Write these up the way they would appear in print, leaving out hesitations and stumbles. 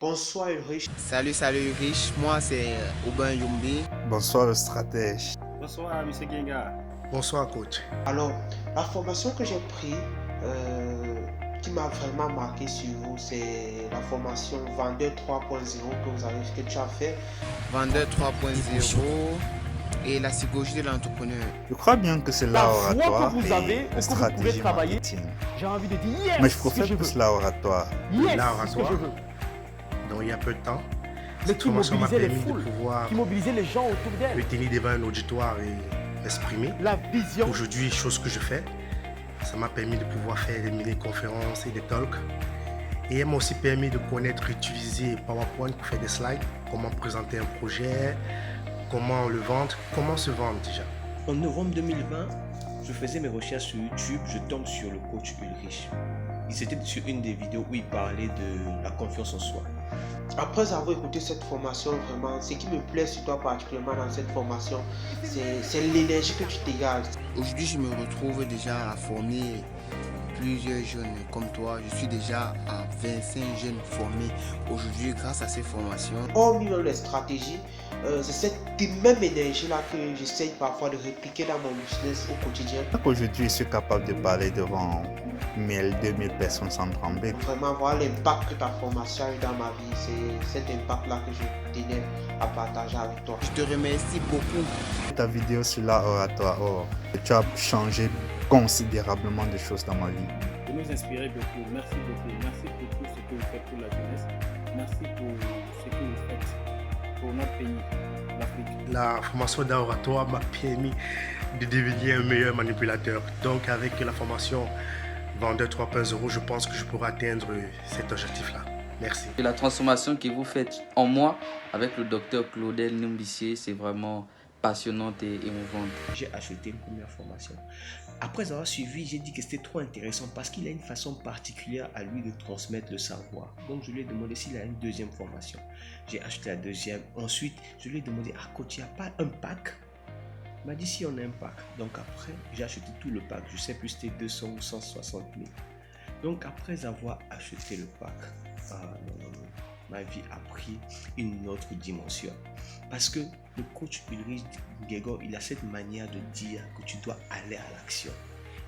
Bonsoir Ulrich. Salut Ulrich, moi c'est Aubin Youmbi. Bonsoir le stratège. Bonsoir, M. Genga. Bonsoir, coach. Alors, la formation que j'ai prise, qui m'a vraiment marqué sur vous, c'est la formation Vendeur 3.0 que tu as fait. Vendeur 3.0 et la psychologie de l'entrepreneur. Je crois bien que c'est l'art oratoire que vous avez, et stratégie marketing. J'ai envie de dire yes, Mais je préfère plus l'art oratoire. yes, L'art c'est ce que oratoire. je veux. Donc, il y a peu de temps, Mais cette qui formation m'a mobilisait les permis de foules, pouvoir qui mobilisait les gens autour d'elle. me tenir devant un auditoire et m'exprimer. La vision. Aujourd'hui, chose que je fais, ça m'a permis de pouvoir faire des mini-conférences et des talks. Et elle m'a aussi permis de connaître, utiliser PowerPoint pour faire des slides, comment présenter un projet, comment le vendre, comment se vendre déjà. En novembre 2020, je faisais mes recherches sur YouTube, je tombe sur le coach Ulrich. Il était sur une des vidéos où il parlait de la confiance en soi. Après avoir écouté cette formation, vraiment, ce qui me plaît sur toi particulièrement dans cette formation, c'est l'énergie que tu dégages. Aujourd'hui, je me retrouve déjà à former plusieurs jeunes comme toi. Je suis déjà à 25 jeunes formés aujourd'hui grâce à ces formations. Hormis même les stratégies, c'est cette même énergie-là que j'essaye parfois de répliquer dans mon business au quotidien. Aujourd'hui, je suis capable de parler devant 1000, 2000 personnes sans trembler. Vraiment voir l'impact que ta formation a eu dans ma vie, c'est cet impact-là que je tenais à partager avec toi. Je te remercie beaucoup. Ta vidéo sur l'art oratoire, tu as changé considérablement de choses dans ma vie. Vous nous inspirez beaucoup. Merci beaucoup. Merci pour tout ce que vous faites pour la jeunesse. Merci pour ce que vous faites pour notre pays, l'Afrique. La formation d'art oratoire m'a permis de devenir un meilleur manipulateur. Donc, avec la formation Vendeur 3.0, je pense que je pourrai atteindre cet objectif-là. Merci. Et la transformation que vous faites en moi avec le docteur Claudel Numbissier, c'est vraiment passionnante et émouvante. J'ai acheté une première formation. Après avoir suivi, j'ai dit que c'était trop intéressant parce qu'il a une façon particulière à lui de transmettre le savoir. Donc je lui ai demandé s'il a une deuxième formation. J'ai acheté la deuxième. Ensuite, je lui ai demandé, coach, il n'y a pas un pack? Il m'a dit si on a un pack. Donc après, j'ai acheté tout le pack. Je sais plus si c'était 200 ou 160 000. Donc après avoir acheté le pack, ma vie a pris une autre dimension. Parce que le coach Ulrich Ngego, il a cette manière de dire que tu dois aller à l'action.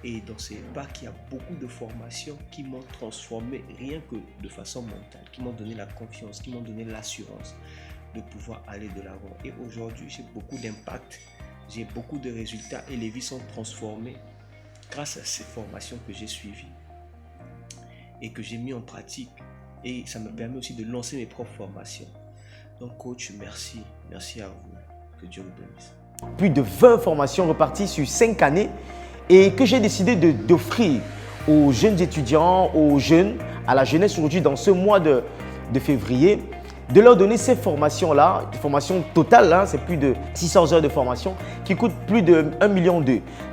Et dans ces packs, il y a beaucoup de formations qui m'ont transformé rien que de façon mentale, qui m'ont donné la confiance, qui m'ont donné l'assurance de pouvoir aller de l'avant. Et aujourd'hui, j'ai beaucoup d'impact, j'ai beaucoup de résultats et les vies sont transformées grâce à ces formations que j'ai suivies et que j'ai mis en pratique. Et ça me permet aussi de lancer mes propres formations. Donc coach, merci. Merci à vous. Que Dieu vous bénisse. Plus de 20 formations reparties sur 5 années et que j'ai décidé d'offrir aux jeunes étudiants, aux jeunes, à la jeunesse aujourd'hui dans ce mois de février, de leur donner ces formations-là, des formations totales, c'est plus de 600 heures de formation qui coûtent plus de 1,2 million.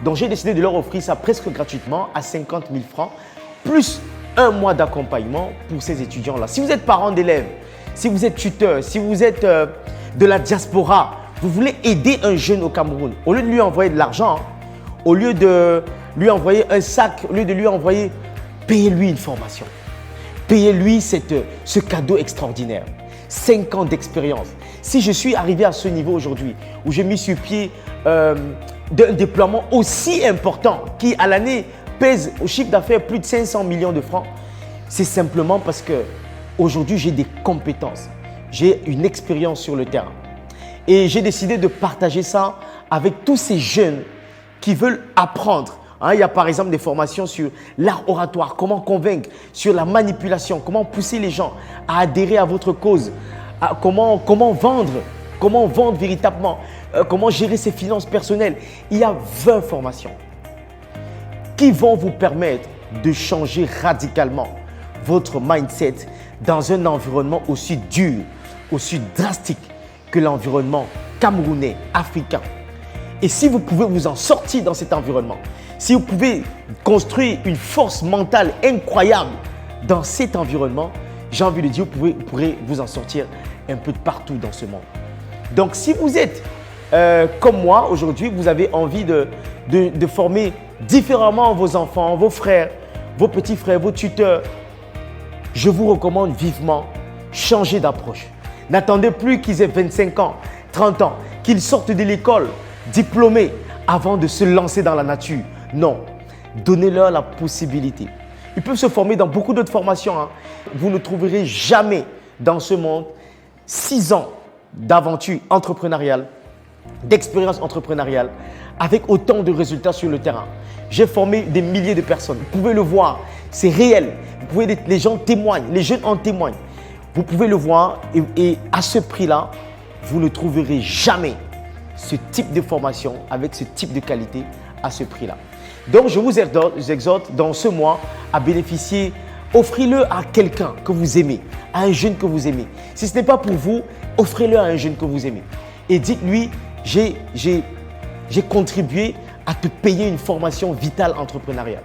Donc j'ai décidé de leur offrir ça presque gratuitement à 50 000 francs, plus un mois d'accompagnement pour ces étudiants-là. Si vous êtes parent d'élèves, si vous êtes tuteur, si vous êtes de la diaspora, vous voulez aider un jeune au Cameroun, au lieu de lui envoyer de l'argent, au lieu de lui envoyer un sac, au lieu de lui envoyer, payez-lui une formation. Payez-lui ce cadeau extraordinaire. 5 ans d'expérience. Si je suis arrivé à ce niveau aujourd'hui, où j'ai mis sur pied d'un déploiement aussi important qui à l'année pèse au chiffre d'affaires plus de 500 millions de francs, c'est simplement parce que aujourd'hui j'ai des compétences, j'ai une expérience sur le terrain. Et j'ai décidé de partager ça avec tous ces jeunes qui veulent apprendre. Il y a par exemple des formations sur l'art oratoire, comment convaincre, sur la manipulation, comment pousser les gens à adhérer à votre cause, comment vendre véritablement, comment gérer ses finances personnelles. Il y a 20 formations qui vont vous permettre de changer radicalement votre mindset dans un environnement aussi dur, aussi drastique que l'environnement camerounais, africain. Et si vous pouvez vous en sortir dans cet environnement, si vous pouvez construire une force mentale incroyable dans cet environnement, j'ai envie de dire, vous pourrez vous en sortir un peu de partout dans ce monde. Donc, si vous êtes comme moi aujourd'hui, vous avez envie de former différemment vos enfants, vos frères, vos petits frères, vos tuteurs, je vous recommande vivement changez d'approche. N'attendez plus qu'ils aient 25 ans, 30 ans, qu'ils sortent de l'école, diplômés, avant de se lancer dans la nature. Non, donnez-leur la possibilité. Ils peuvent se former dans beaucoup d'autres formations. Vous ne trouverez jamais dans ce monde 6 ans d'aventure entrepreneuriale, d'expérience entrepreneuriale, avec autant de résultats sur le terrain. J'ai formé des milliers de personnes. Vous pouvez le voir, c'est réel. Les gens témoignent, les jeunes en témoignent. Vous pouvez le voir et à ce prix-là, vous ne trouverez jamais ce type de formation avec ce type de qualité à ce prix-là. Donc, je vous exhorte dans ce mois à bénéficier. Offrez-le à quelqu'un que vous aimez, à un jeune que vous aimez. Si ce n'est pas pour vous, offrez-le à un jeune que vous aimez. Et dites-lui, j'ai contribué à te payer une formation vitale entrepreneuriale.